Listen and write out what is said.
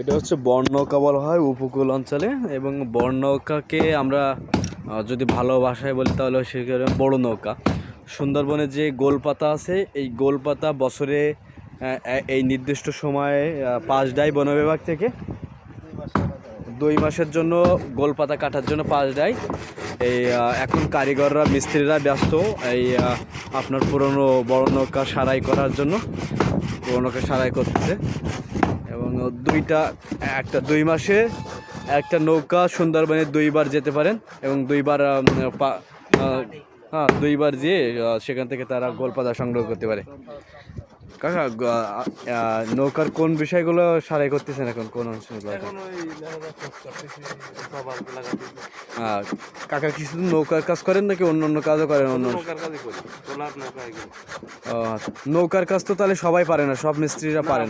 এটা হচ্ছে বড়নৌকা বলা হয় উপকূল অঞ্চলে, এবং বড়নৌকাকে আমরা যদি ভালো ভাষায় বলি তাহলে সেখানে বড় নৌকা। সুন্দরবনে যে গোলপাতা আছে, এই গোলপাতা বছরে এই নির্দিষ্ট সময়ে পাস দেয় বন বিভাগ থেকে। 2 মাসের জন্য গোলপাতা কাটার জন্য পাস দেয়। এই এখন কারিগররা মিস্ত্রিরা ব্যস্ত এই আপনার পুরনো বড় নৌকা সারাই করার জন্য, পুরনো নৌকা সারাই করতেছে। এবং 2 মাসে একটা নৌকা সুন্দরবনে 2বার যেতে পারেন, এবং 2বার হ্যাঁ 2বার যেয়ে সেখান থেকে তারা গোলপাতা সংগ্রহ করতে পারে। কাকা নৌকার কোন বিষয়গুলো সারাই করতেছেন এখন, কোন অংশগুলো? কাকা কি শুধু নৌকার কাজ করেন নাকি অন্য অন্য কাজও করেন? নৌকার কাজ তো তাহলে সবাই পারে না, সব মিস্ত্রিরা পারেন?